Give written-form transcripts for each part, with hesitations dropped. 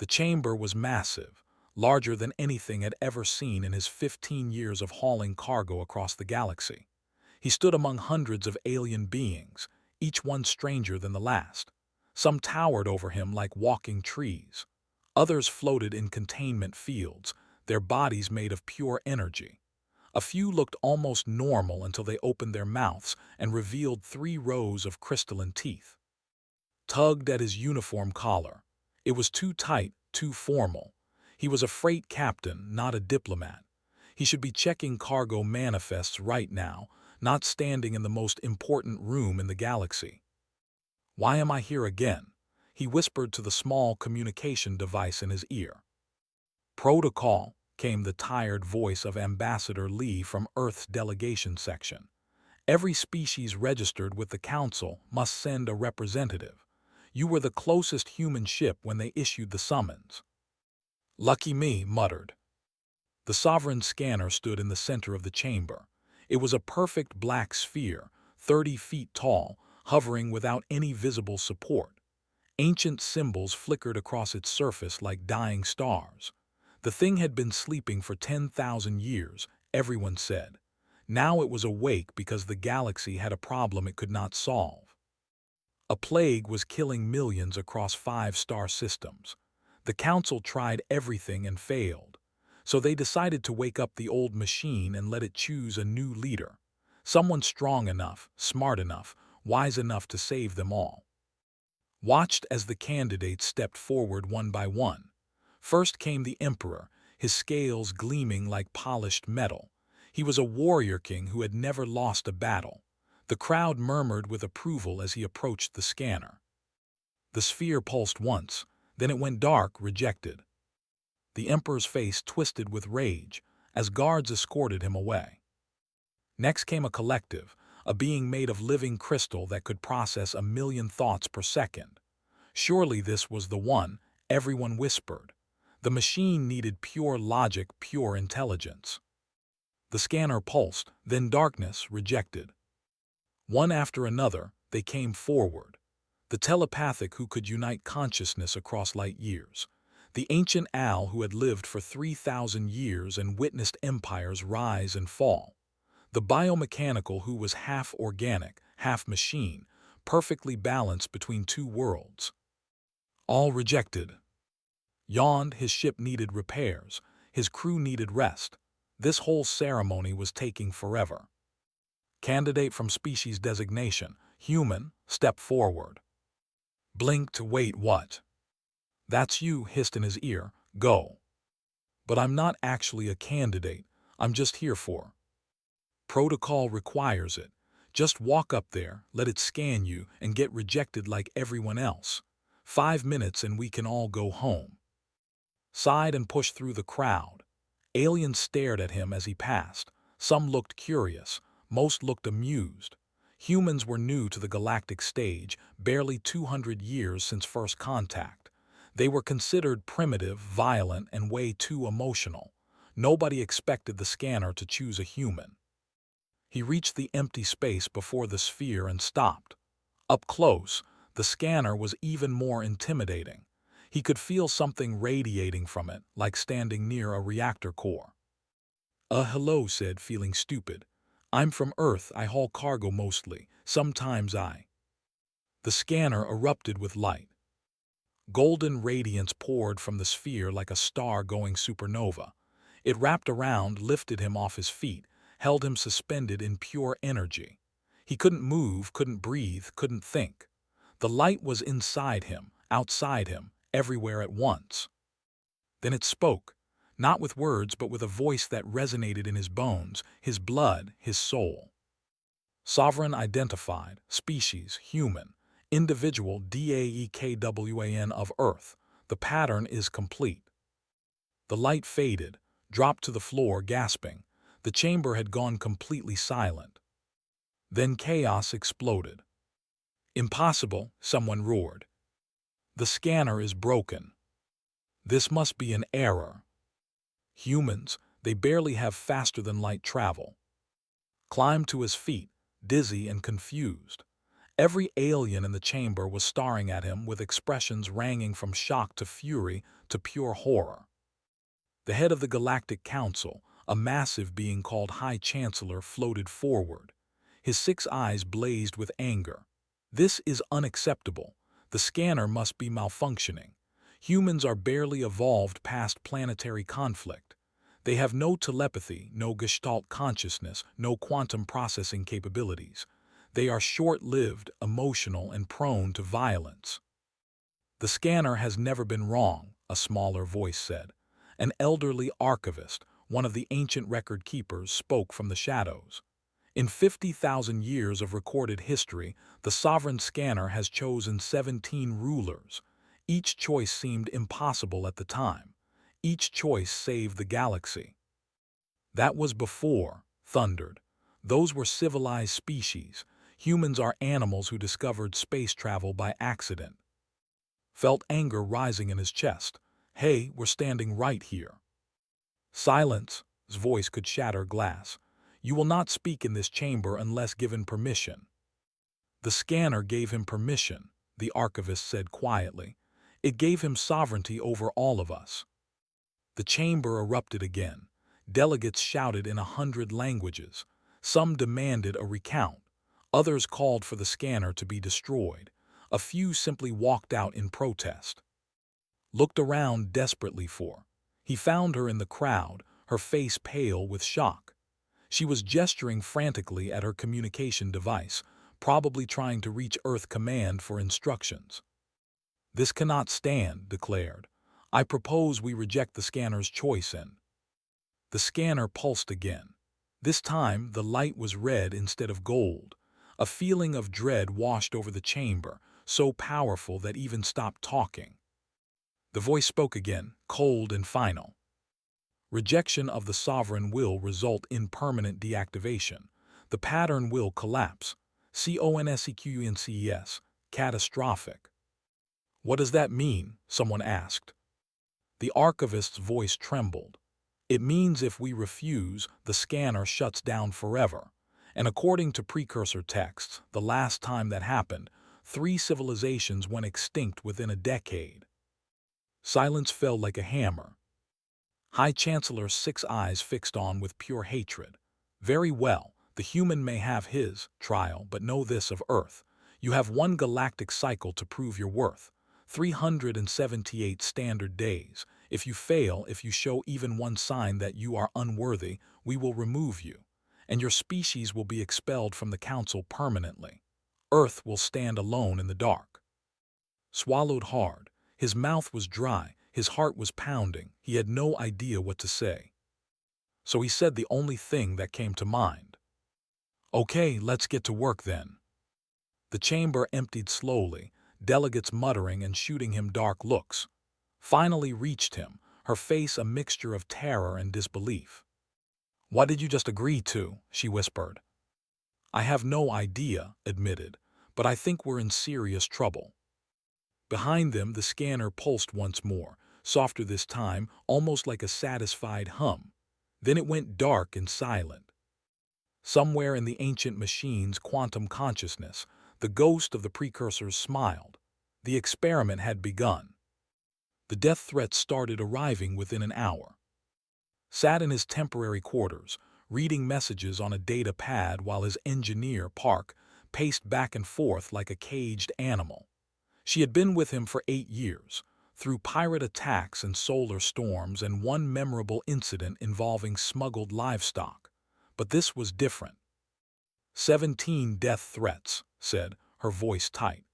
The chamber was massive, larger than anything had ever seen in his 15 years of hauling cargo across the galaxy. He stood among hundreds of alien beings, each one stranger than the last. Some towered over him like walking trees. Others floated in containment fields, their bodies made of pure energy. A few looked almost normal until they opened their mouths and revealed 3 rows of crystalline teeth. Tugged at his uniform collar. It was too tight, too formal. He was a freight captain, not a diplomat. He should be checking cargo manifests right now, not standing in the most important room in the galaxy. "Why am I here again?" he whispered to the small communication device in his ear. "Protocol," came the tired voice of Ambassador Lee from Earth's delegation section. "Every species registered with the Council must send a representative. You were the closest human ship when they issued the summons." "Lucky me," muttered. The Sovereign scanner stood in the center of the chamber. It was a perfect black sphere, 30 feet tall, hovering without any visible support. Ancient symbols flickered across its surface like dying stars. The thing had been sleeping for 10,000 years, everyone said. Now it was awake because the galaxy had a problem it could not solve. A plague was killing millions across 5-star systems. The Council tried everything and failed. So they decided to wake up the old machine and let it choose a new leader. Someone strong enough, smart enough, wise enough to save them all. Watched as the candidates stepped forward one by one. First came the Emperor, his scales gleaming like polished metal. He was a warrior king who had never lost a battle. The crowd murmured with approval as he approached the scanner. The sphere pulsed once, then it went dark, rejected. The Emperor's face twisted with rage as guards escorted him away. Next came a collective, a being made of living crystal that could process 1,000,000 thoughts per second. Surely this was the one, everyone whispered. The machine needed pure logic, pure intelligence. The scanner pulsed, then darkness, rejected. One after another, they came forward. The telepathic who could unite consciousness across light years. The ancient owl who had lived for 3,000 years and witnessed empires rise and fall. The biomechanical who was half organic, half machine, perfectly balanced between 2 worlds. All rejected. Yawned, his ship needed repairs, his crew needed rest. This whole ceremony was taking forever. Candidate from species designation, human, step forward. Blinked to wait what? "That's you," hissed in his ear, "go." "But I'm not actually a candidate, I'm just here for." "Protocol requires it. Just walk up there, let it scan you, and get rejected like everyone else. 5 minutes and we can all go home." Sighed and pushed through the crowd. Aliens stared at him as he passed. Some looked curious, most looked amused. Humans were new to the galactic stage, barely 200 years since first contact. They were considered primitive, violent, and way too emotional. Nobody expected the scanner to choose a human. He reached the empty space before the sphere and stopped. Up close, the scanner was even more intimidating. He could feel something radiating from it, like standing near a reactor core. Hello," said, feeling stupid. "I'm from Earth, I haul cargo mostly. Sometimes I—" The scanner erupted with light. Golden radiance poured from the sphere like a star-going supernova. It wrapped around, lifted him off his feet, held him suspended in pure energy. He couldn't move, couldn't breathe, couldn't think. The light was inside him, outside him, everywhere at once. Then it spoke, not with words but with a voice that resonated in his bones, his blood, his soul. Sovereign identified, species, human, individual DAEKWAN of Earth. The pattern is complete. The light faded, dropped to the floor, gasping. The chamber had gone completely silent. Then chaos exploded. "Impossible," someone roared. "The scanner is broken. This must be an error." Humans, they barely have faster than light travel. Climbed to his feet, dizzy and confused. Every alien in the chamber was staring at him with expressions ranging from shock to fury to pure horror. The head of the Galactic Council, a massive being called High Chancellor, floated forward. His 6 eyes blazed with anger. "This is unacceptable. The scanner must be malfunctioning. Humans are barely evolved past planetary conflict. They have no telepathy, no gestalt consciousness, no quantum processing capabilities. They are short-lived, emotional, and prone to violence." "The scanner has never been wrong," a smaller voice said. An elderly archivist, one of the ancient record keepers, spoke from the shadows. "In 50,000 years of recorded history, the sovereign scanner has chosen 17 rulers. Each choice seemed impossible at the time. Each choice saved the galaxy." "That was before," thundered. "Those were civilized species. Humans are animals who discovered space travel by accident." Felt anger rising in his chest. "Hey, we're standing right here." "Silence!" His voice could shatter glass. "You will not speak in this chamber unless given permission." "The scanner gave him permission," the archivist said quietly. "It gave him sovereignty over all of us." The chamber erupted again. Delegates shouted in 100 languages. Some demanded a recount. Others called for the scanner to be destroyed. A few simply walked out in protest. Looked around desperately for. He found her in the crowd, her face pale with shock. She was gesturing frantically at her communication device, probably trying to reach Earth Command for instructions. "This cannot stand," declared. "I propose we reject the scanner's choice and—" The scanner pulsed again. This time the light was red instead of gold. A feeling of dread washed over the chamber, so powerful that even stopped talking. The voice spoke again, cold and final. "Rejection of the sovereign will result in permanent deactivation. The pattern will collapse. Consequences, catastrophic." "What does that mean?" someone asked. The archivist's voice trembled. "It means if we refuse, the scanner shuts down forever. And according to precursor texts, the last time that happened, 3 civilizations went extinct within a decade." Silence fell like a hammer. High Chancellor's 6 eyes fixed on with pure hatred. "Very well, the human may have his trial, but know this of Earth. You have 1 galactic cycle to prove your worth. 378 standard days. If you fail, if you show even one sign that you are unworthy, we will remove you, and your species will be expelled from the Council permanently. Earth will stand alone in the dark." Swallowed hard. His mouth was dry, his heart was pounding, he had no idea what to say. So he said the only thing that came to mind. "Okay, let's get to work then." The chamber emptied slowly, delegates muttering and shooting him dark looks. Finally reached him, her face a mixture of terror and disbelief. "What did you just agree to?" she whispered. "I have no idea," admitted, "but I think we're in serious trouble." Behind them the scanner pulsed once more, softer this time, almost like a satisfied hum. Then it went dark and silent. Somewhere in the ancient machine's quantum consciousness, the ghost of the precursors smiled. The experiment had begun. The death threats started arriving within an hour. Sat in his temporary quarters, reading messages on a data pad while his engineer, Park, paced back and forth like a caged animal. She had been with him for 8 years, through pirate attacks and solar storms and one memorable incident involving smuggled livestock. But this was different. 17 death threats, said, her voice tight.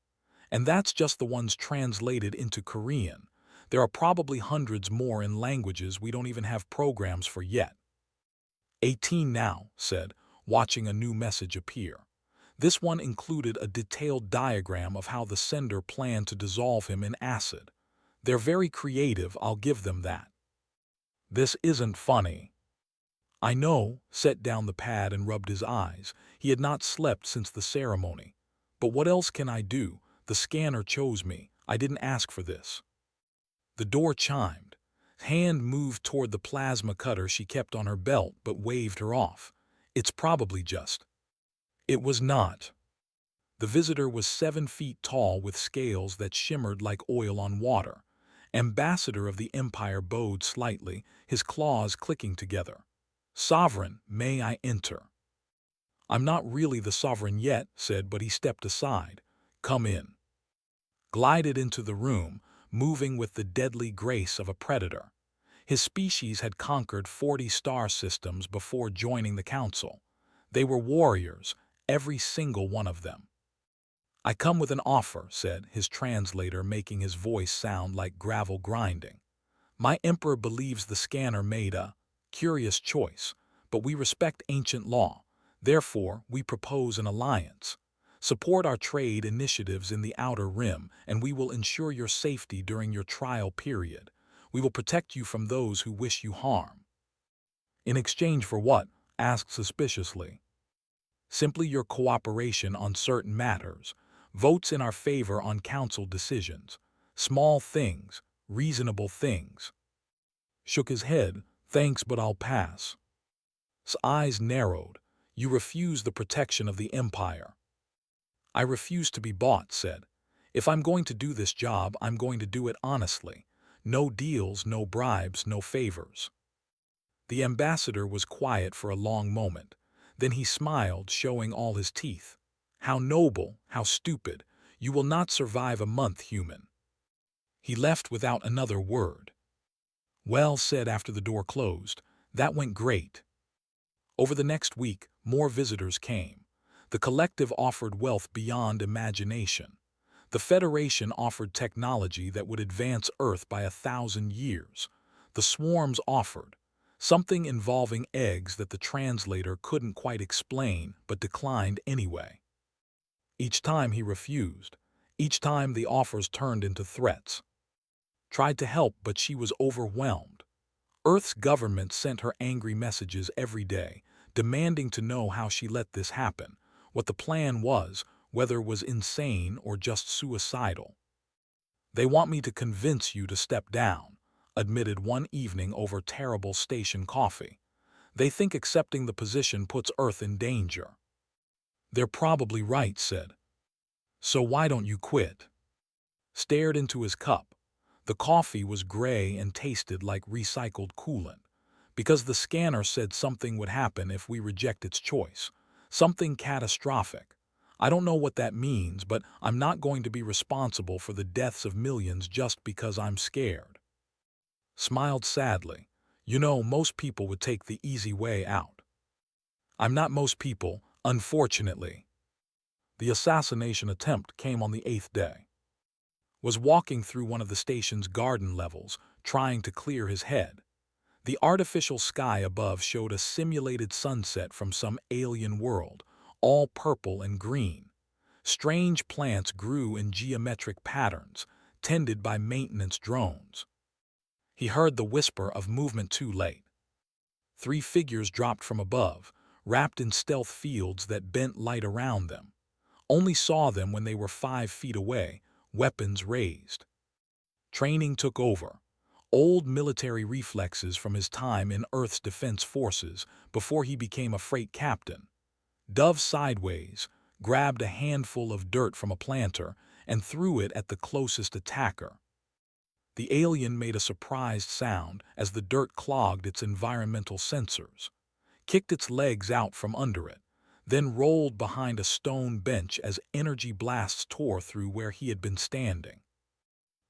And that's just the ones translated into Korean. There are probably hundreds more in languages we don't even have programs for yet. 18 now, said, watching a new message appear. This one included a detailed diagram of how the sender planned to dissolve him in acid. They're very creative, I'll give them that. "This isn't funny." "I know," set down the pad and rubbed his eyes. He had not slept since the ceremony. "But what else can I do? The scanner chose me. I didn't ask for this." The door chimed. Hand moved toward the plasma cutter she kept on her belt but waved her off. "It's probably just." It was not. The visitor was 7 feet tall with scales that shimmered like oil on water. Ambassador of the Empire bowed slightly, his claws clicking together. "Sovereign, may I enter?" "I'm not really the sovereign yet," said, but he stepped aside. "Come in." Glided into the room, moving with the deadly grace of a predator. His species had conquered 40 star systems before joining the council. They were warriors, every single one of them. "I come with an offer," said his translator, making his voice sound like gravel grinding. "My emperor believes the scanner made a curious choice, but we respect ancient law. Therefore, we propose an alliance. Support our trade initiatives in the Outer Rim, and we will ensure your safety during your trial period. We will protect you from those who wish you harm." "In exchange for what?" asked suspiciously. "Simply your cooperation on certain matters, votes in our favor on council decisions, small things, reasonable things." Shook his head. "Thanks, but I'll pass." His eyes narrowed. "You refuse the protection of the Empire." "I refuse to be bought," said. "If I'm going to do this job, I'm going to do it honestly. No deals, no bribes, no favors." The ambassador was quiet for a long moment. Then he smiled, showing all his teeth. "How noble, how stupid. You will not survive a month, human." He left without another word. "Well," said after the door closed, "that went great." Over the next week, more visitors came. The collective offered wealth beyond imagination. The Federation offered technology that would advance Earth by 1,000 years. The swarms offered something involving eggs that the translator couldn't quite explain but declined anyway. Each time he refused. Each time the offers turned into threats. Tried to help, but she was overwhelmed. Earth's government sent her angry messages every day, demanding to know how she let this happen, what the plan was, whether it was insane or just suicidal. "They want me to convince you to step down," admitted one evening over terrible station coffee. "They think accepting the position puts Earth in danger." "They're probably right," said. "So why don't you quit?" Stared into his cup. The coffee was gray and tasted like recycled coolant. "Because the scanner said something would happen if we reject its choice. Something catastrophic. I don't know what that means, but I'm not going to be responsible for the deaths of millions just because I'm scared." Smiled sadly. "You know, most people would take the easy way out." "I'm not most people, unfortunately." The assassination attempt came on the 8th day. Was walking through one of the station's garden levels, trying to clear his head. The artificial sky above showed a simulated sunset from some alien world, all purple and green. Strange plants grew in geometric patterns, tended by maintenance drones. He heard the whisper of movement too late. 3 figures dropped from above, wrapped in stealth fields that bent light around them. Only saw them when they were 5 feet away, weapons raised. Training took over. Old military reflexes from his time in Earth's defense forces before he became a freight captain. Dove sideways, grabbed a handful of dirt from a planter, and threw it at the closest attacker. The alien made a surprised sound as the dirt clogged its environmental sensors, kicked its legs out from under it, then rolled behind a stone bench as energy blasts tore through where he had been standing.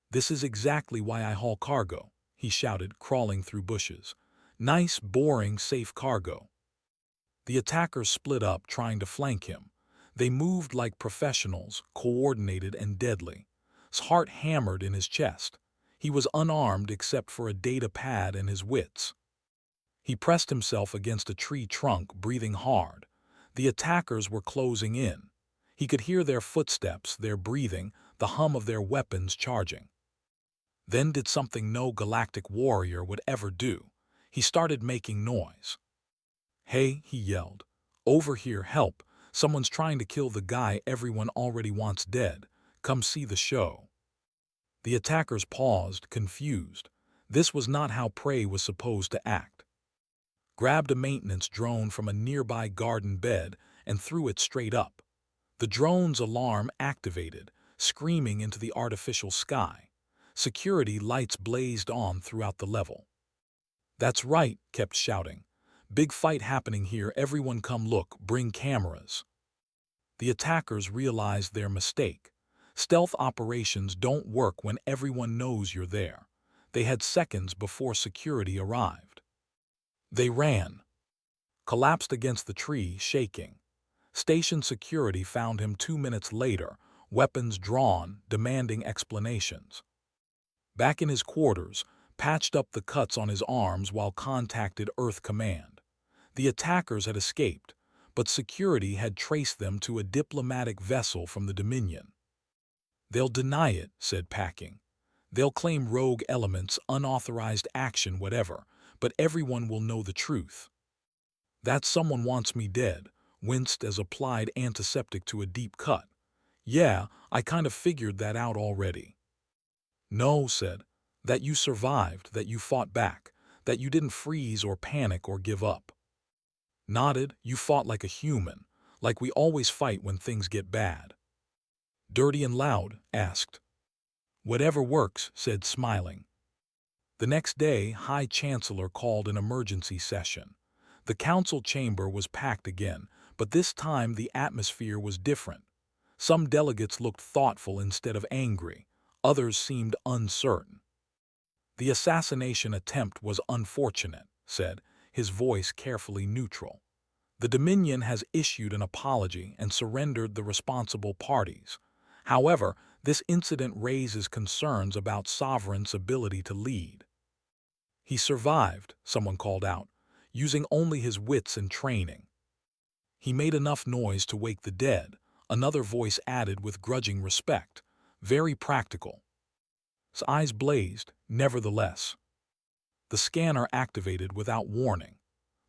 "This is exactly why I haul cargo," he shouted, crawling through bushes. "Nice, boring, safe cargo." The attackers split up, trying to flank him. They moved like professionals, coordinated and deadly. His heart hammered in his chest. He was unarmed except for a data pad and his wits. He pressed himself against a tree trunk, breathing hard. The attackers were closing in. He could hear their footsteps, their breathing, the hum of their weapons charging. Then did something no galactic warrior would ever do. He started making noise. "Hey," he yelled. "Over here, help. Someone's trying to kill the guy everyone already wants dead. Come see the show." The attackers paused, confused. This was not how prey was supposed to act. Grabbed a maintenance drone from a nearby garden bed and threw it straight up. The drone's alarm activated, screaming into the artificial sky. Security lights blazed on throughout the level. "That's right," kept shouting. "Big fight happening here, everyone come look, bring cameras." The attackers realized their mistake. Stealth operations don't work when everyone knows you're there. They had seconds before security arrived. They ran, collapsed against the tree, shaking. Station security found him 2 minutes later, weapons drawn, demanding explanations. Back in his quarters, patched up the cuts on his arms while contacted Earth Command. The attackers had escaped, but security had traced them to a diplomatic vessel from the Dominion. "They'll deny it," said Packing. "They'll claim rogue elements, unauthorized action, whatever, but everyone will know the truth." "That someone wants me dead," winced as applied antiseptic to a deep cut. "Yeah, I kind of figured that out already." "No," said, "that you survived, that you fought back, that you didn't freeze or panic or give up." Nodded, "You fought like a human, like we always fight when things get bad." "Dirty and loud?" asked. "Whatever works," said, smiling. The next day, High Chancellor called an emergency session. The council chamber was packed again, but this time the atmosphere was different. Some delegates looked thoughtful instead of angry. Others seemed uncertain. "The assassination attempt was unfortunate," said, his voice carefully neutral. "The Dominion has issued an apology and surrendered the responsible parties. However, this incident raises concerns about Sovereign's ability to lead." "He survived," someone called out, "using only his wits and training." "He made enough noise to wake the dead," another voice added with grudging respect. "Very practical." His eyes blazed, nevertheless. The scanner activated without warning.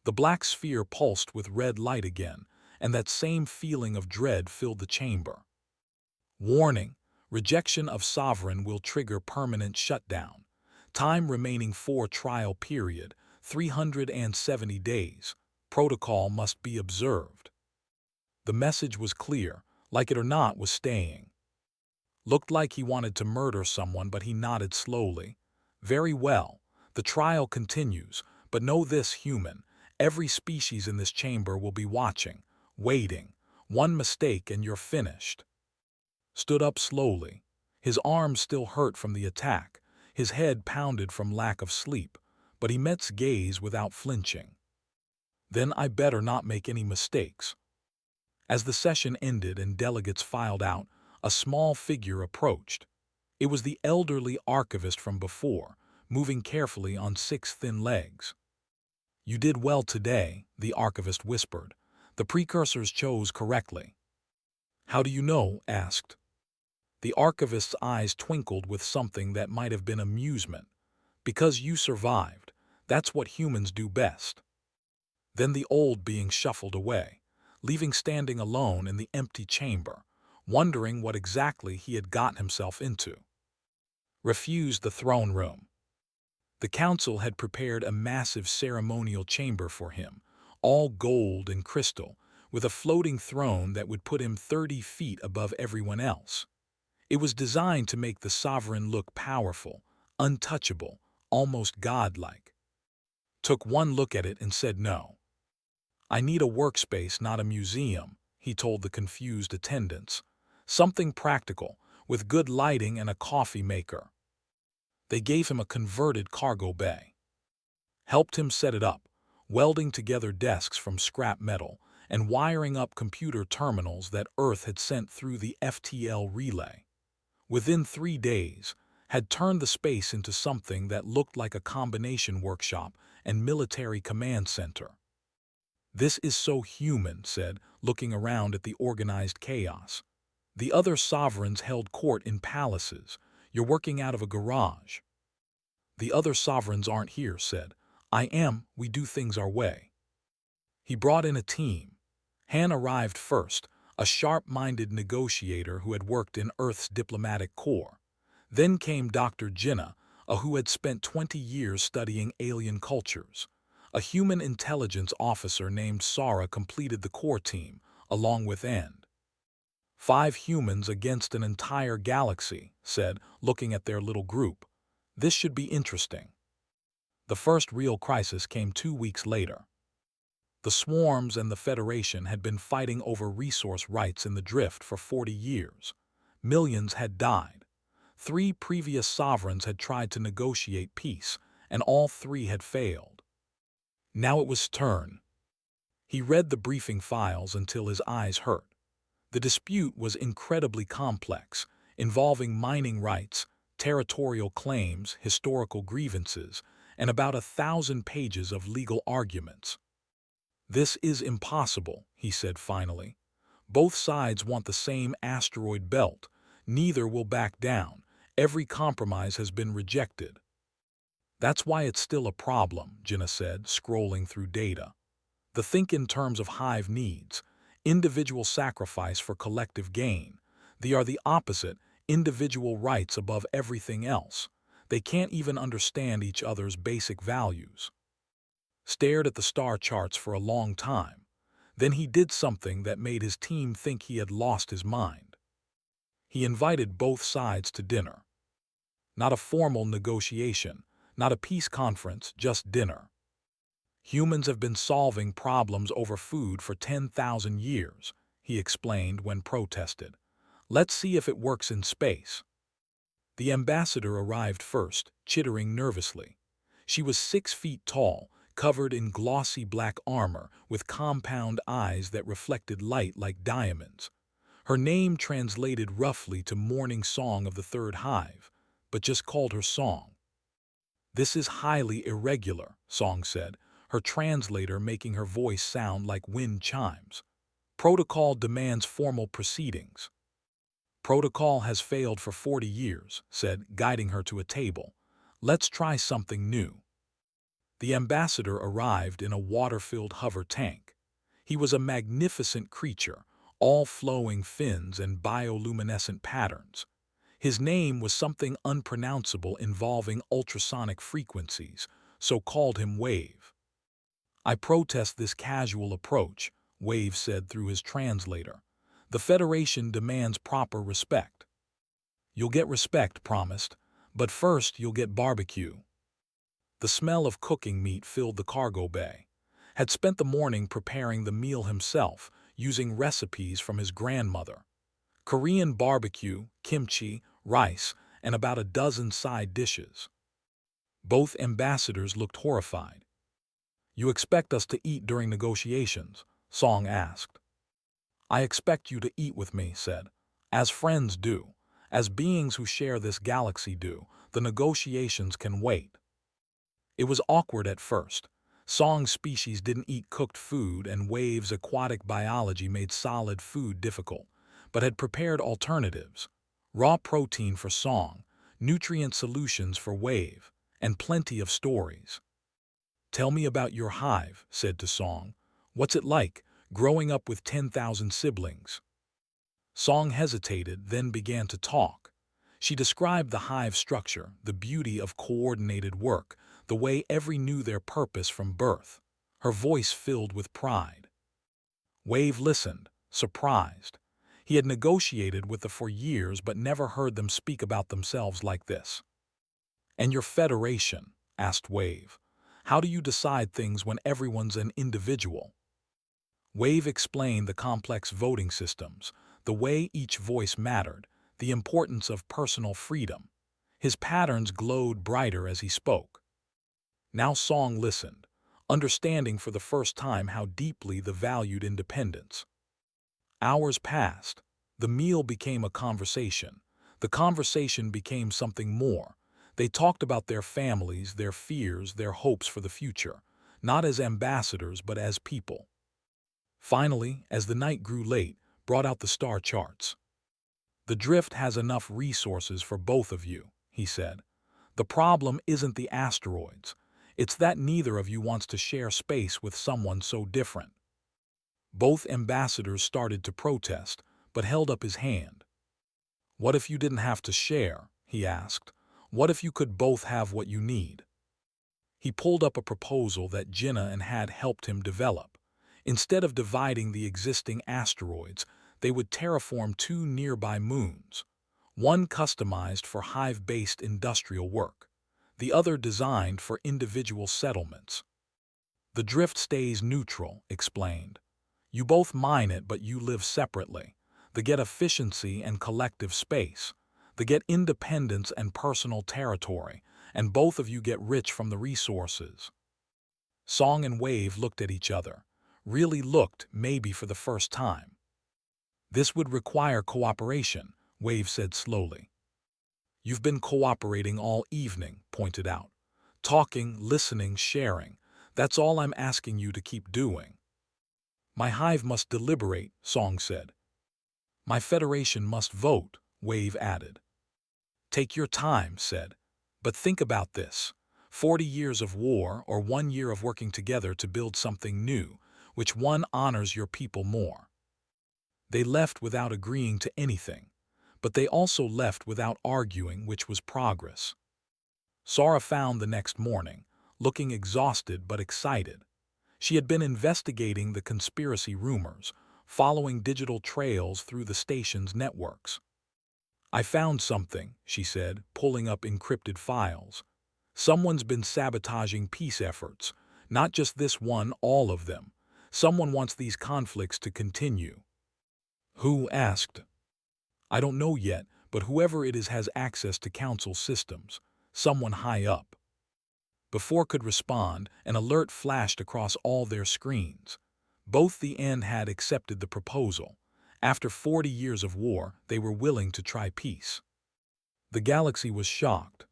The black sphere pulsed with red light again, and that same feeling of dread filled the chamber. "Warning: rejection of Sovereign will trigger permanent shutdown. Time remaining for trial period, 370 days. Protocol must be observed." The message was clear, like it or not was staying. Looked like he wanted to murder someone, but he nodded slowly. "Very well. The trial continues, but know this, human. Every species in this chamber will be watching, waiting. One mistake and you're finished." Stood up slowly. His arms still hurt from the attack. His head pounded from lack of sleep, but he met's gaze without flinching. "Then I better not make any mistakes." As the session ended and delegates filed out, a small figure approached. It was the elderly archivist from before, moving carefully on 6 thin legs. "You did well today," the archivist whispered. "The precursors chose correctly." "How do you know?" asked. The archivist's eyes twinkled with something that might have been amusement. "Because you survived. That's what humans do best." Then the old being shuffled away, leaving standing alone in the empty chamber, wondering what exactly he had gotten himself into. Refused the throne room. The council had prepared a massive ceremonial chamber for him, all gold and crystal, with a floating throne that would put him 30 feet above everyone else. It was designed to make the sovereign look powerful, untouchable, almost godlike. Took one look at it and said no. "I need a workspace, not a museum," he told the confused attendants. "Something practical, with good lighting and a coffee maker." They gave him a converted cargo bay. Helped him set it up, welding together desks from scrap metal and wiring up computer terminals that Earth had sent through the FTL relay. Within 3 days, had turned the space into something that looked like a combination workshop and military command center. "This is so human," said, looking around at the organized chaos. "The other sovereigns held court in palaces. You're working out of a garage." "The other sovereigns aren't here," said. "I am, we do things our way." He brought in a team. Han arrived first, a sharp-minded negotiator who had worked in Earth's diplomatic corps. Then came Dr. Jinnah, who had spent 20 years studying alien cultures. A human intelligence officer named Sara completed the core team, along with End. 5 humans against an entire galaxy, said, looking at their little group. This should be interesting. The first real crisis came 2 weeks later. The swarms and the Federation had been fighting over resource rights in the drift for 40 years. Millions had died. 3 previous sovereigns had tried to negotiate peace, and all 3 had failed. Now it was his turn. He read the briefing files until his eyes hurt. The dispute was incredibly complex, involving mining rights, territorial claims, historical grievances, and about 1,000 pages of legal arguments. This is impossible, he said finally. Both sides want the same asteroid belt. Neither will back down. Every compromise has been rejected. That's why it's still a problem, Jinnah said, scrolling through data. Think in terms of hive needs, individual sacrifice for collective gain. They are the opposite, individual rights above everything else. They can't even understand each other's basic values. Stared at the star charts for a long time. Then he did something that made his team think he had lost his mind. He invited both sides to dinner. Not a formal negotiation, not a peace conference, just dinner. Humans have been solving problems over food for 10,000 years, he explained when protested. Let's see if it works in space. The ambassador arrived first, chittering nervously. She was 6 feet tall, covered in glossy black armor, with compound eyes that reflected light like diamonds. Her name translated roughly to Morning Song of the Third Hive, but just called her Song. This is highly irregular, Song said, her translator making her voice sound like wind chimes. Protocol demands formal proceedings. Protocol has failed for 40 years, said, guiding her to a table. Let's try something new. The ambassador arrived in a water-filled hover tank. He was a magnificent creature, all flowing fins and bioluminescent patterns. His name was something unpronounceable involving ultrasonic frequencies, so called him Wave. I protest this casual approach, Wave said through his translator. The Federation demands proper respect. You'll get respect, promised, but first you'll get barbecue. The smell of cooking meat filled the cargo bay. Had spent the morning preparing the meal himself, using recipes from his grandmother. Korean barbecue, kimchi, rice, and about a dozen side dishes. Both ambassadors looked horrified. You expect us to eat during negotiations? Song asked. I expect you to eat with me, said. As friends do. As beings who share this galaxy do. The negotiations can wait. It was awkward at first. Song's species didn't eat cooked food, and Wave's aquatic biology made solid food difficult, but had prepared alternatives. Raw protein for Song, nutrient solutions for Wave, and plenty of stories. Tell me about your hive, said to Song. What's it like, growing up with 10,000 siblings? Song hesitated, then began to talk. She described the hive structure, the beauty of coordinated work, the way every knew their purpose from birth. Her voice filled with pride. Wave listened, surprised. He had negotiated with them for years but never heard them speak about themselves like this. And your Federation? Asked Wave. How do you decide things when everyone's an individual? Wave explained the complex voting systems, the way each voice mattered, the importance of personal freedom. His patterns glowed brighter as he spoke. Now Song listened, understanding for the first time how deeply they valued independence. Hours passed. The meal became a conversation. The conversation became something more. They talked about their families, their fears, their hopes for the future, not as ambassadors but as people. Finally, as the night grew late, brought out the star charts. The drift has enough resources for both of you, he said. The problem isn't the asteroids. It's that neither of you wants to share space with someone so different. Both ambassadors started to protest, but held up his hand. What if you didn't have to share? He asked. What if you could both have what you need? He pulled up a proposal that Jinnah and had helped him develop. Instead of dividing the existing asteroids, They would terraform 2 nearby moons, one customized for hive-based industrial work, the other designed for individual settlements. The drift stays neutral, explained. You both mine it, but you live separately. They get efficiency and collective space. They get independence and personal territory, and both of you get rich from the resources. Song and Wave looked at each other. Really looked, maybe for the first time. This would require cooperation, Wave said slowly. You've been cooperating all evening, pointed out. Talking, listening, sharing. That's all I'm asking you to keep doing. My hive must deliberate, Song said. My federation must vote, Wave added. Take your time, said. But think about this. 40 years of war or 1 year of working together to build something new, which one honors your people more? They left without agreeing to anything, but they also left without arguing, which was progress. Sora found the next morning, looking exhausted but excited. She had been investigating the conspiracy rumors, following digital trails through the station's networks. I found something, she said, pulling up encrypted files. Someone's been sabotaging peace efforts. Not just this one, all of them. Someone wants these conflicts to continue. Who? Asked. I don't know yet, but whoever it is has access to council systems. Someone high up. Before could respond, an alert flashed across all their screens. Both the end had accepted the proposal. After 40 years of war, they were willing to try peace. The galaxy was shocked.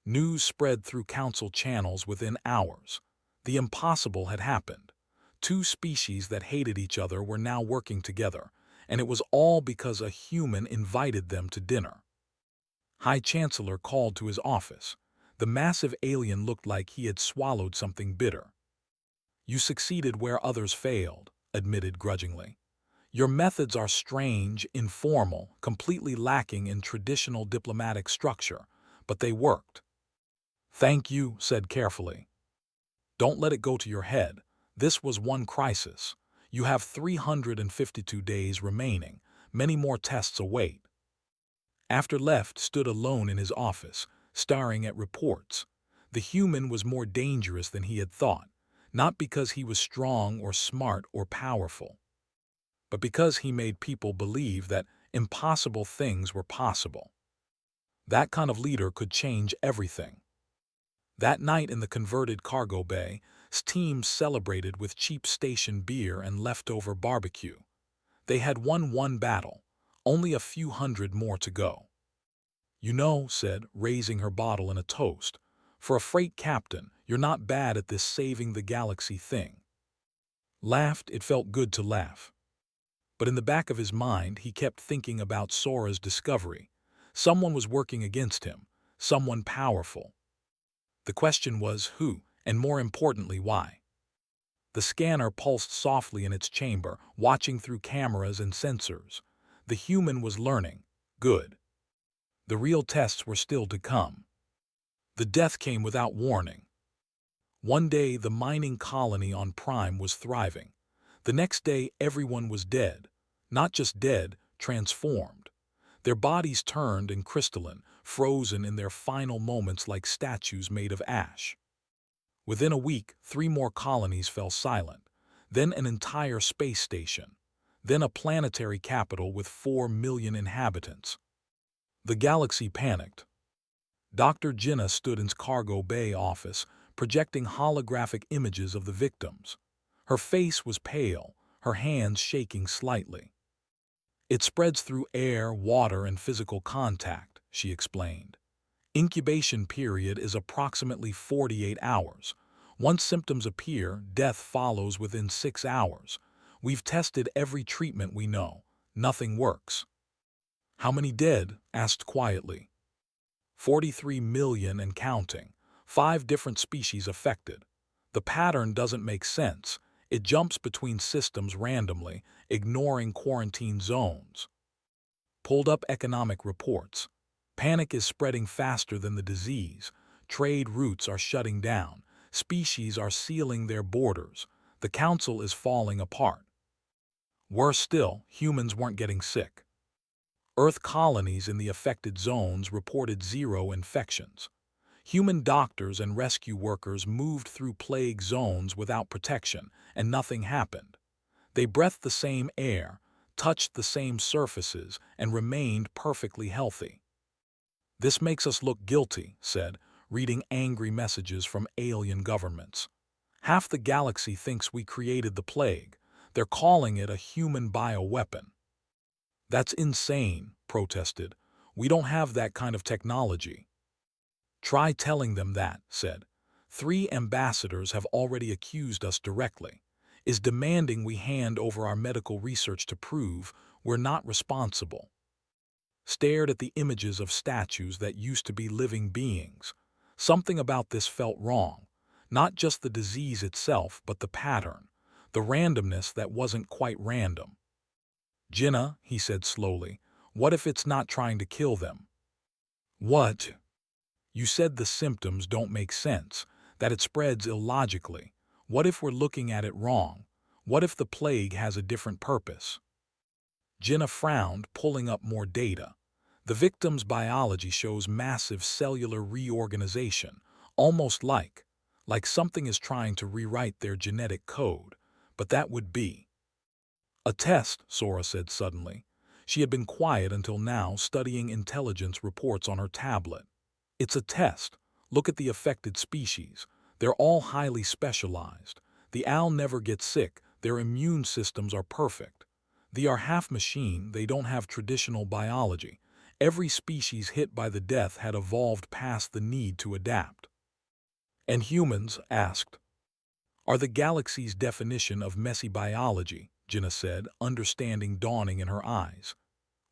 News spread through council channels within hours. The impossible had happened. 2 species that hated each other were now working together, and it was all because a human invited them to dinner. High Chancellor called to his office. The massive alien looked like he had swallowed something bitter. You succeeded where others failed, admitted grudgingly. Your methods are strange, informal, completely lacking in traditional diplomatic structure, but they worked. Thank you, said carefully. Don't let it go to your head. This was one crisis. You have 352 days remaining. Many more tests await. After left stood alone in his office, staring at reports. The human was more dangerous than he had thought, not because he was strong or smart or powerful, but because he made people believe that impossible things were possible. That kind of leader could change everything. That night in the converted cargo bay, teams celebrated with cheap station beer and leftover barbecue. They had won one battle, only a few hundred more to go. You know, said, raising her bottle in a toast, for a freight captain, you're not bad at this saving the galaxy thing. Laughed, it felt good to laugh. But in the back of his mind, he kept thinking about Sora's discovery. Someone was working against him, someone powerful. The question was who, and more importantly, why. The scanner pulsed softly in its chamber, watching through cameras and sensors. The human was learning. Good. The real tests were still to come. The death came without warning. One day, the mining colony on Prime was thriving. The next day, everyone was dead. Not just dead, transformed. Their bodies turned and crystalline, frozen in their final moments like statues made of ash. Within a week, 3 more colonies fell silent, then an entire space station, then a planetary capital with 4 million inhabitants. The galaxy panicked. Dr. Jinnah stood in his cargo bay office, projecting holographic images of the victims. Her face was pale, her hands shaking slightly. It spreads through air, water, and physical contact, she explained. Incubation period is approximately 48 hours. Once symptoms appear, death follows within 6 hours. We've tested every treatment we know. Nothing works. How many dead? Asked quietly. 43 million and counting. 5 different species affected. The pattern doesn't make sense. It jumps between systems randomly, ignoring quarantine zones. Pulled up economic reports. Panic is spreading faster than the disease. Trade routes are shutting down. Species are sealing their borders. The council is falling apart. Worse still, humans weren't getting sick. Earth colonies in the affected zones reported zero infections. Human doctors and rescue workers moved through plague zones without protection, and nothing happened. They breathed the same air, touched the same surfaces, and remained perfectly healthy. This makes us look guilty, said, reading angry messages from alien governments. Half the galaxy thinks we created the plague. They're calling it a human bioweapon. That's insane, protested. We don't have that kind of technology. Try telling them that, said. 3 ambassadors have already accused us directly, is demanding we hand over our medical research to prove we're not responsible. Stared at the images of statues that used to be living beings. Something about this felt wrong. Not just the disease itself, but the pattern, the randomness that wasn't quite random. Jinnah, he said slowly, what if it's not trying to kill them? What? You said the symptoms don't make sense, that it spreads illogically. What if we're looking at it wrong? What if the plague has a different purpose? Jinnah frowned, pulling up more data. The victim's biology shows massive cellular reorganization, almost like something is trying to rewrite their genetic code. But that would be a test, Sora said suddenly. She had been quiet until now, studying intelligence reports on her tablet. It's a test. Look at the affected species. They're all highly specialized. The owl never gets sick. Their immune systems are perfect. They are half machine. They don't have traditional biology. Every species hit by the death had evolved past the need to adapt. And humans asked, are the galaxy's definition of messy biology, Jinnah said, understanding dawning in her eyes.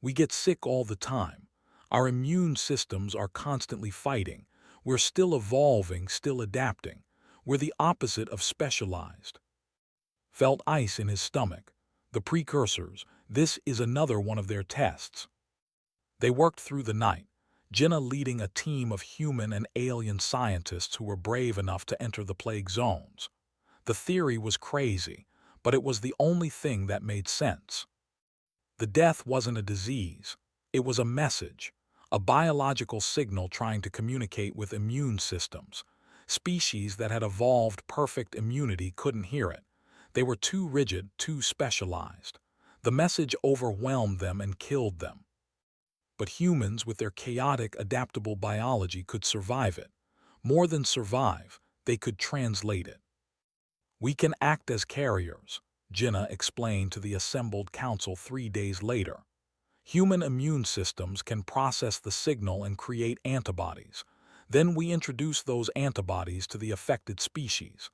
We get sick all the time. Our immune systems are constantly fighting. We're still evolving, still adapting. We're the opposite of specialized. Felt ice in his stomach. The precursors. This is another one of their tests. They worked through the night, Jinnah leading a team of human and alien scientists who were brave enough to enter the plague zones. The theory was crazy, but it was the only thing that made sense. The death wasn't a disease. It was a message, a biological signal trying to communicate with immune systems. Species that had evolved perfect immunity couldn't hear it. They were too rigid, too specialized. The message overwhelmed them and killed them. But humans with their chaotic, adaptable biology could survive it. More than survive, they could translate it. We can act as carriers, Jinnah explained to the assembled council 3 days later. Human immune systems can process the signal and create antibodies. Then we introduce those antibodies to the affected species.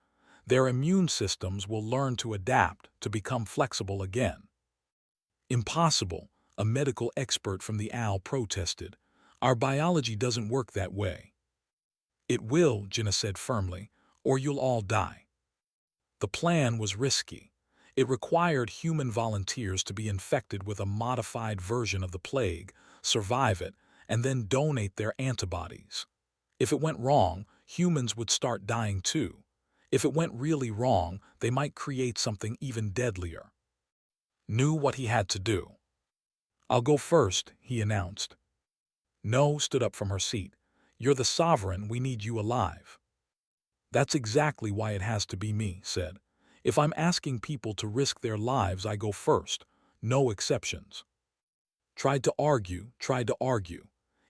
Their immune systems will learn to adapt, to become flexible again. Impossible, a medical expert from the owl protested. Our biology doesn't work that way. It will, Jinnah said firmly, or you'll all die. The plan was risky. It required human volunteers to be infected with a modified version of the plague, survive it, and then donate their antibodies. If it went wrong, humans would start dying too. If it went really wrong, they might create something even deadlier. Knew what he had to do. I'll go first, he announced. No stood up from her seat. You're the sovereign, we need you alive. That's exactly why it has to be me, said. If I'm asking people to risk their lives, I go first. No exceptions. Tried to argue.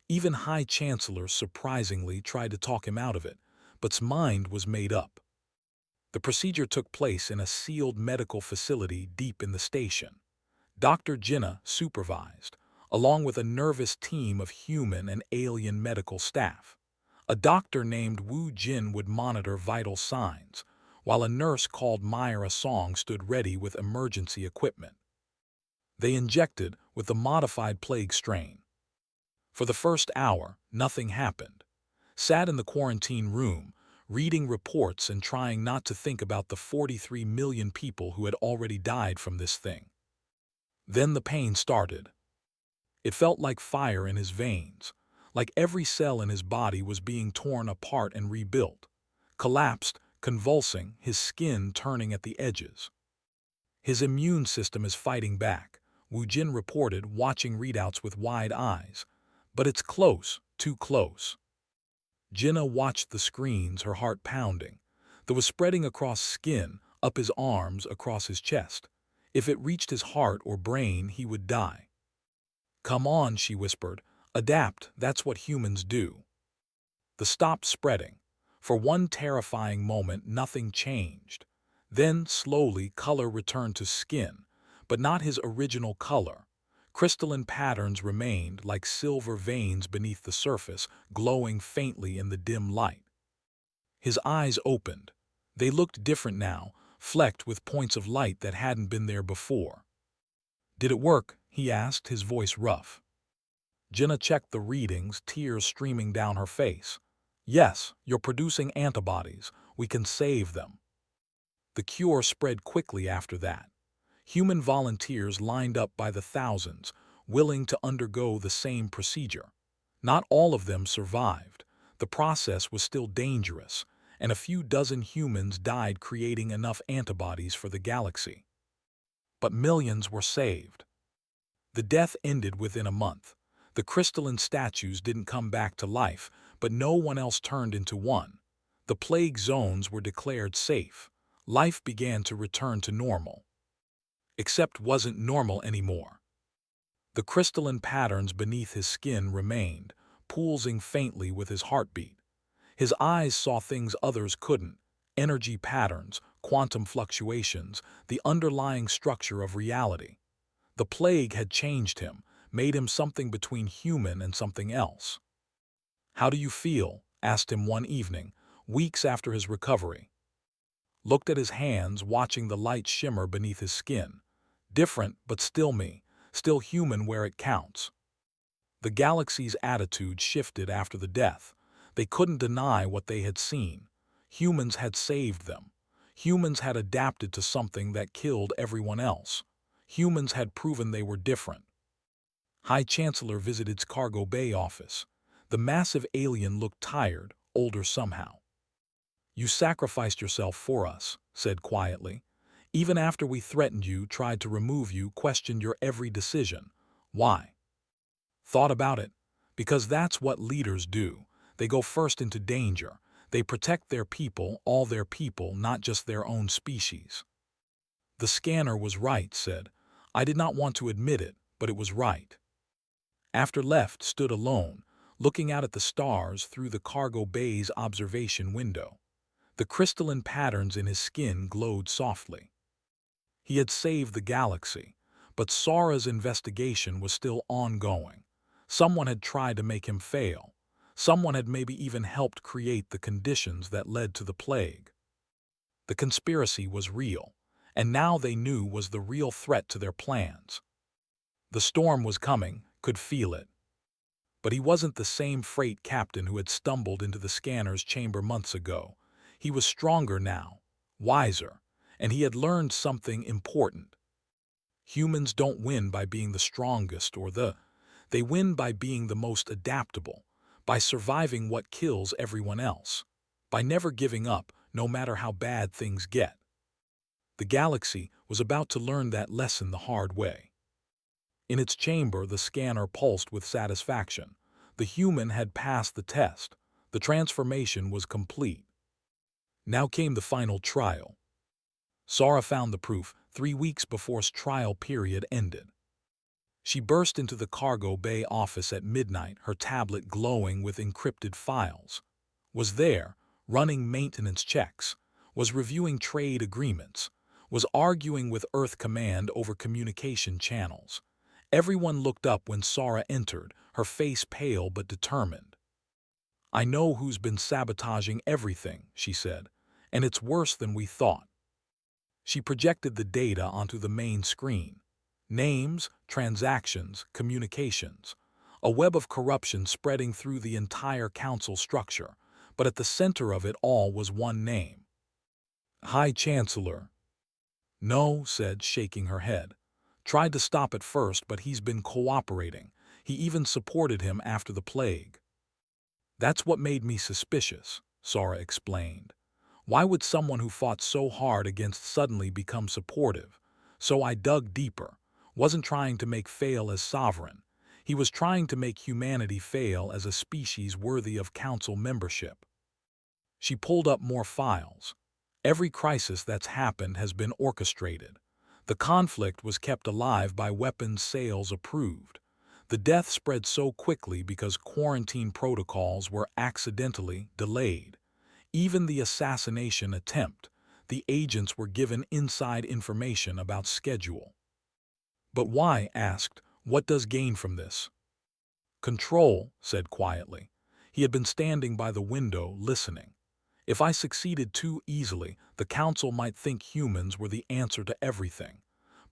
Even High Chancellor surprisingly tried to talk him out of it, but's mind was made up. The procedure took place in a sealed medical facility deep in the station. Dr. Jinnah supervised, along with a nervous team of human and alien medical staff. A doctor named Wu Jin would monitor vital signs, while a nurse called Myra Song stood ready with emergency equipment. They injected with the modified plague strain. For the first hour, nothing happened. Sat in the quarantine room, reading reports and trying not to think about the 43 million people who had already died from this thing. Then the pain started. It felt like fire in his veins, like every cell in his body was being torn apart and rebuilt. Collapsed, convulsing, his skin turning at the edges. His immune system is fighting back, Wu Jin reported, watching readouts with wide eyes. But it's close, too close. Jinna watched the screens, her heart pounding. That was spreading across skin, up his arms, across his chest. If it reached his heart or brain, he would die. Come on, she whispered. Adapt, that's what humans do. The stopped spreading. For one terrifying moment, nothing changed. Then, slowly, color returned to skin, but not his original color. Crystalline patterns remained, like silver veins beneath the surface, glowing faintly in the dim light. His eyes opened. They looked different now, flecked with points of light that hadn't been there before. Did it work? He asked, his voice rough. Jinna checked the readings, tears streaming down her face. Yes, you're producing antibodies. We can save them. The cure spread quickly after that. Human volunteers lined up by the thousands, willing to undergo the same procedure. Not all of them survived. The process was still dangerous, and a few dozen humans died creating enough antibodies for the galaxy. But millions were saved. The death ended within a month. The crystalline statues didn't come back to life, but no one else turned into one. The plague zones were declared safe. Life began to return to normal. Except wasn't normal anymore. The crystalline patterns beneath his skin remained, pulsing faintly with his heartbeat. His eyes saw things others couldn't: energy patterns, quantum fluctuations, the underlying structure of reality. The plague had changed him, made him something between human and something else. How do you feel? Asked him one evening, weeks after his recovery. Looked at his hands, watching the light shimmer beneath his skin. Different, but still me, still human where it counts. The galaxy's attitude shifted after the death. They couldn't deny what they had seen. Humans had saved them. Humans had adapted to something that killed everyone else. Humans had proven they were different. High Chancellor visited cargo bay office. The massive alien looked tired, older somehow. You sacrificed yourself for us, said quietly. Even after we threatened you, tried to remove you, questioned your every decision. Why? Thought about it. Because that's what leaders do. They go first into danger. They protect their people, all their people, not just their own species. The scanner was right, said. I did not want to admit it, but it was right. After left, stood alone, looking out at the stars through the cargo bay's observation window. The crystalline patterns in his skin glowed softly. He had saved the galaxy, but Sora's investigation was still ongoing. Someone had tried to make him fail. Someone had maybe even helped create the conditions that led to the plague. The conspiracy was real, and now they knew was the real threat to their plans. The storm was coming, could feel it. But he wasn't the same freight captain who had stumbled into the scanner's chamber months ago. He was stronger now, wiser, and he had learned something important. Humans don't win by being the strongest they win by being the most adaptable, by surviving what kills everyone else, by never giving up, no matter how bad things get. The galaxy was about to learn that lesson the hard way. In its chamber, the scanner pulsed with satisfaction. The human had passed the test. The transformation was complete. Now came the final trial. Sora found the proof 3 weeks before its trial period ended. She burst into the cargo bay office at midnight, her tablet glowing with encrypted files. Was there, running maintenance checks, was reviewing trade agreements, was arguing with Earth Command over communication channels. Everyone looked up when Sora entered, her face pale but determined. I know who's been sabotaging everything, she said, and it's worse than we thought. She projected the data onto the main screen. Names, transactions, communications. A web of corruption spreading through the entire council structure, but at the center of it all was one name. High Chancellor. No, said, shaking her head. Tried to stop at first, but he's been cooperating. He even supported him after the plague. That's what made me suspicious, Sora explained. Why would someone who fought so hard against suddenly become supportive? So I dug deeper. Wasn't trying to make fail as sovereign. He was trying to make humanity fail as a species worthy of council membership. She pulled up more files. Every crisis that's happened has been orchestrated. The conflict was kept alive by weapons sales approved. The death spread so quickly because quarantine protocols were accidentally delayed. Even the assassination attempt, the agents were given inside information about schedule. But why, asked, what does gain from this? Control, said quietly. He had been standing by the window, listening. If I succeeded too easily, the council might think humans were the answer to everything.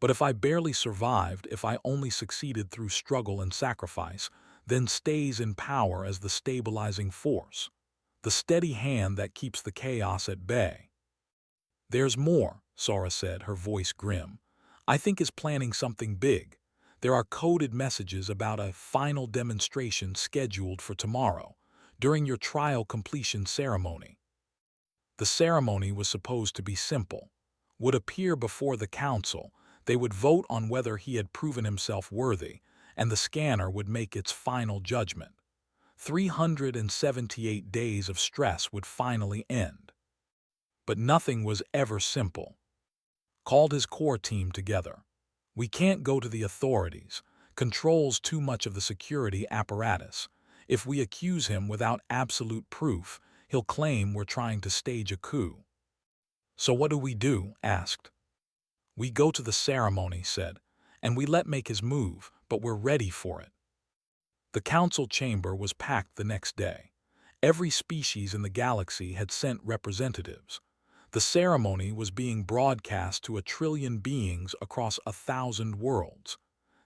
But if I barely survived, if I only succeeded through struggle and sacrifice, then stays in power as the stabilizing force, the steady hand that keeps the chaos at bay. There's more, Sora said, her voice grim. I think is planning something big. There are coded messages about a final demonstration scheduled for tomorrow, during your trial completion ceremony. The ceremony was supposed to be simple. Would appear before the council, they would vote on whether he had proven himself worthy, and the scanner would make its final judgment. 378 days of stress would finally end. But nothing was ever simple. Called his core team together. We can't go to the authorities. Controls too much of the security apparatus. If we accuse him without absolute proof, he'll claim we're trying to stage a coup. So what do? Asked. We go to the ceremony, said, and we let make his move, but we're ready for it. The council chamber was packed the next day. Every species in the galaxy had sent representatives. The ceremony was being broadcast to 1 trillion beings across 1,000 worlds.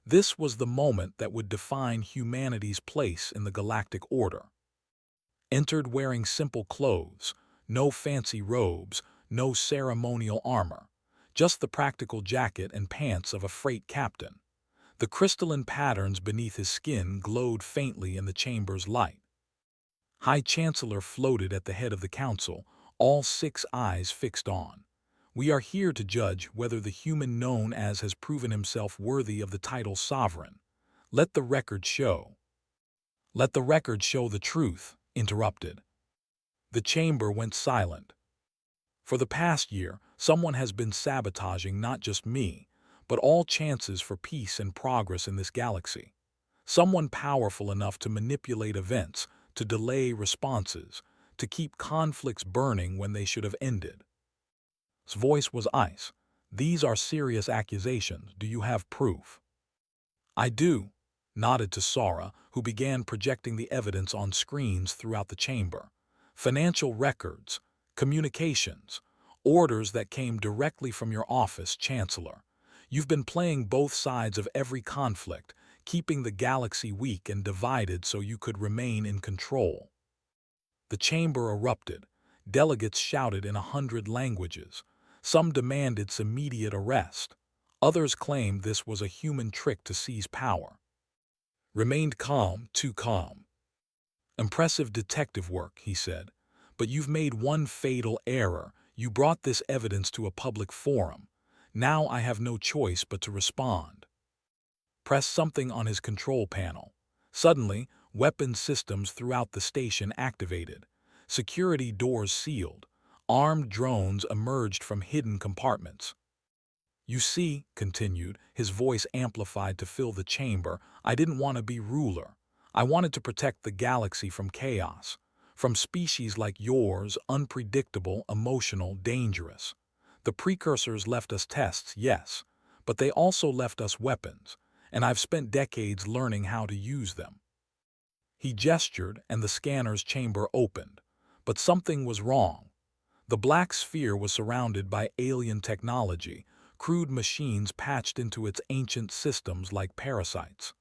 This was the moment that would define humanity's place in the galactic order. Entered wearing simple clothes, no fancy robes, no ceremonial armor, just the practical jacket and pants of a freight captain. The crystalline patterns beneath his skin glowed faintly in the chamber's light. High Chancellor floated at the head of the council, all 6 eyes fixed on. We are here to judge whether the human known as has proven himself worthy of the title sovereign. Let the record show. Let the record show the truth, interrupted. The chamber went silent. For the past year, someone has been sabotaging not just me, but all chances for peace and progress in this galaxy. Someone powerful enough to manipulate events, to delay responses, to keep conflicts burning when they should have ended. His voice was ice. These are serious accusations. Do you have proof? I do, nodded to Sora, who began projecting the evidence on screens throughout the chamber. Financial records, communications, orders that came directly from your office, Chancellor. You've been playing both sides of every conflict, keeping the galaxy weak and divided so you could remain in control. The chamber erupted. Delegates shouted in 100 languages. Some demanded its immediate arrest. Others claimed this was a human trick to seize power. Remained calm, too calm. Impressive detective work, he said. But you've made one fatal error. You brought this evidence to a public forum. Now I have no choice but to respond. Press something on his control panel. Suddenly, weapons systems throughout the station activated. Security doors sealed. Armed drones emerged from hidden compartments. You see, continued, his voice amplified to fill the chamber, I didn't want to be ruler. I wanted to protect the galaxy from chaos. From species like yours, unpredictable, emotional, dangerous. The precursors left us tests, yes, but they also left us weapons, and I've spent decades learning how to use them. He gestured, and the scanner's chamber opened. But something was wrong. The black sphere was surrounded by alien technology, crude machines patched into its ancient systems like parasites.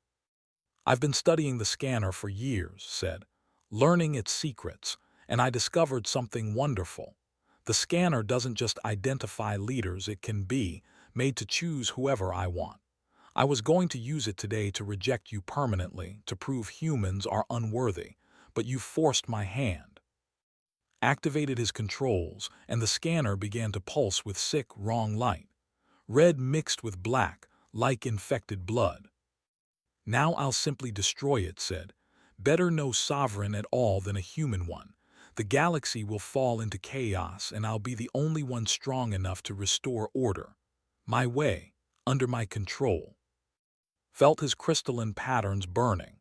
I've been studying the scanner for years, said, learning its secrets, and I discovered something wonderful. The scanner doesn't just identify leaders, it can be made to choose whoever I want. I was going to use it today to reject you permanently, to prove humans are unworthy, but you forced my hand. Activated his controls, and the scanner began to pulse with sick, wrong light. red mixed with black, like infected blood. "Now I'll simply destroy it," said. "Better no sovereign at all than a human one. The galaxy will fall into chaos, and I'll be the only one strong enough to restore order. My way, under my control." Felt his crystalline patterns burning.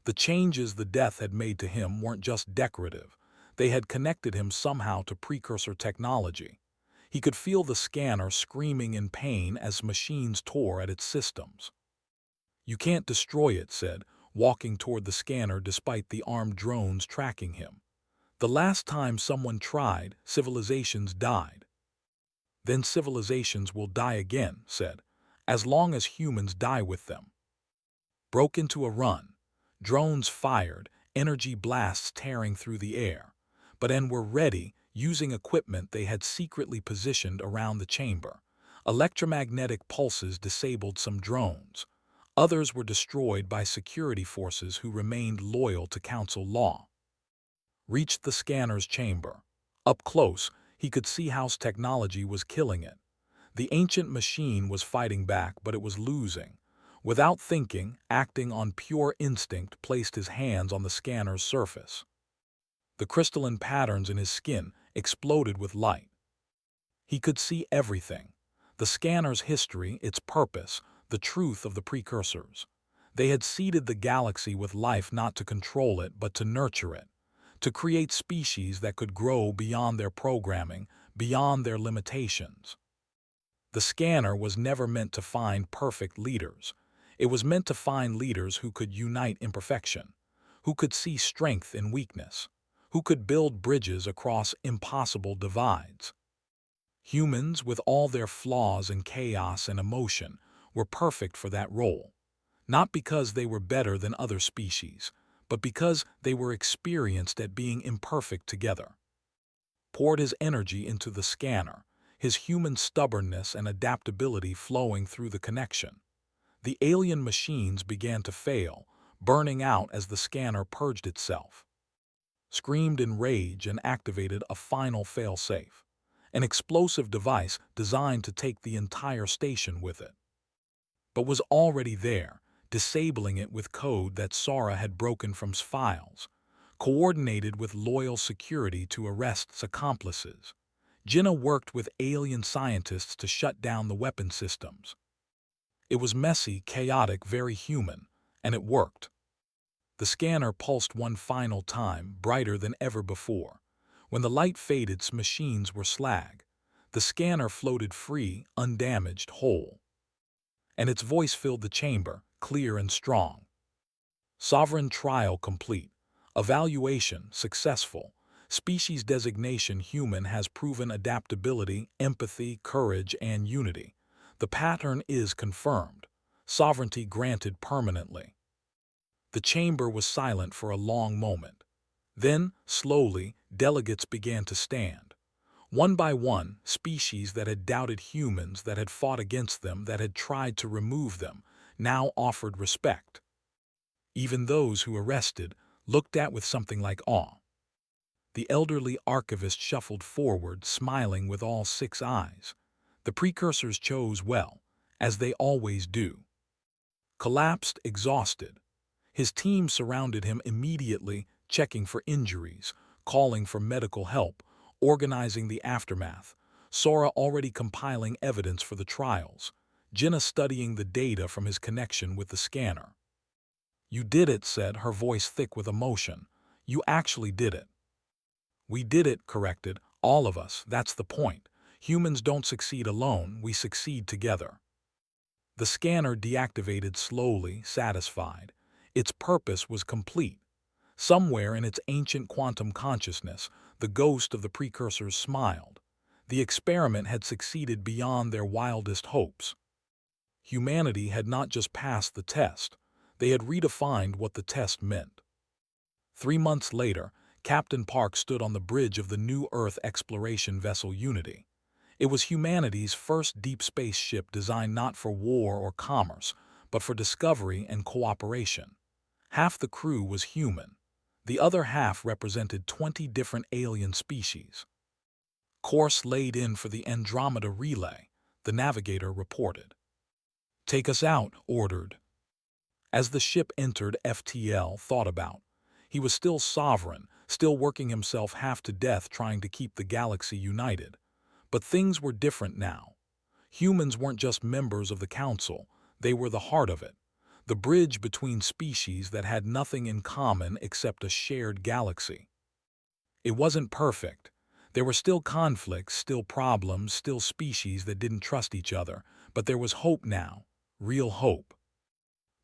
The changes the death had made to him weren't just decorative. They had connected him somehow to precursor technology. He could feel the scanner screaming in pain as machines tore at its systems. "You can't destroy it," said, walking toward the scanner despite the armed drones tracking him. "The last time someone tried, civilizations died." "Then civilizations will die again," said, "as long as humans die with them." Broke into a run. Drones fired, energy blasts tearing through the air, but were ready, using equipment they had secretly positioned around the chamber. Electromagnetic pulses disabled some drones. Others were destroyed by security forces who remained loyal to Council law. Reached the scanner's chamber. Up close, he could see how technology was killing it. The ancient machine was fighting back, but it was losing. Without thinking, acting on pure instinct, placed his hands on the scanner's surface. The crystalline patterns in his skin exploded with light. He could see everything. The scanner's history, its purpose, the truth of the precursors. They had seeded the galaxy with life not to control it but to nurture it, to create species that could grow beyond their programming, beyond their limitations. The scanner was never meant to find perfect leaders. It was meant to find leaders who could unite imperfection, who could see strength in weakness, who could build bridges across impossible divides. Humans, with all their flaws and chaos and emotion, were perfect for that role, not because they were better than other species, but because they were experienced at being imperfect together. Poured his energy into the scanner, his human stubbornness and adaptability flowing through the connection. The alien machines began to fail, burning out as the scanner purged itself. Screamed in rage and activated a final fail-safe, an explosive device designed to take the entire station with it. But was already there, disabling it with code that Sara had broken from files, coordinated with loyal security to arrest its accomplices. Jinnah worked with alien scientists to shut down the weapon systems. It was messy, chaotic, very human, and it worked. The scanner pulsed one final time, brighter than ever before. When the light faded, its machines were slag. The scanner floated free, undamaged, whole. And its voice filled the chamber, clear and strong. Sovereign trial complete. Evaluation successful. Species designation human has proven adaptability, empathy, courage, and unity. The pattern is confirmed. Sovereignty granted permanently. The chamber was silent for a long moment. Then, slowly, delegates began to stand. One by one, species that had doubted humans, that had fought against them, that had tried to remove them, now offered respect. Even those who arrested, looked at with something like awe. The elderly archivist shuffled forward, smiling with all 6 eyes. The precursors chose well, as they always do. Collapsed, exhausted. His team surrounded him immediately, checking for injuries, calling for medical help, organizing the aftermath. Sora already compiling evidence for the trials. Jinnah studying the data from his connection with the scanner. "You did it," said, her voice thick with emotion. "You actually did it." "We did it," corrected, "all of us, that's the point. Humans don't succeed alone, we succeed together." The scanner deactivated slowly, satisfied. Its purpose was complete. Somewhere in its ancient quantum consciousness, the ghost of the precursors smiled. The experiment had succeeded beyond their wildest hopes. Humanity had not just passed the test, they had redefined what the test meant. 3 months later, Captain Park stood on the bridge of the new Earth exploration vessel Unity. It was humanity's first deep space ship designed not for war or commerce, but for discovery and cooperation. Half the crew was human. The other half represented 20 different alien species. Course laid in for the Andromeda Relay, the navigator reported. "Take us out," ordered. As the ship entered, FTL thought about. He was still sovereign, still working himself half to death trying to keep the galaxy united. But things were different now. Humans weren't just members of the council, they were the heart of it. The bridge between species that had nothing in common except a shared galaxy. It wasn't perfect. There were still conflicts, still problems, still species that didn't trust each other, but there was hope now, real hope.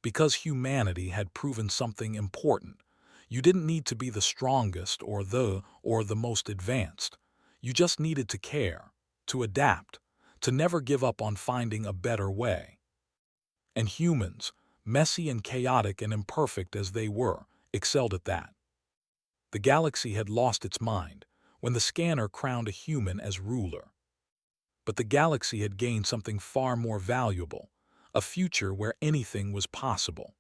Because humanity had proven something important. You didn't need to be the strongest or the most advanced. You just needed to care, to adapt, to never give up on finding a better way. And humans, messy and chaotic and imperfect as they were, excelled at that. The galaxy had lost its mind when the scanner crowned a human as ruler. But the galaxy had gained something far more valuable, a future where anything was possible.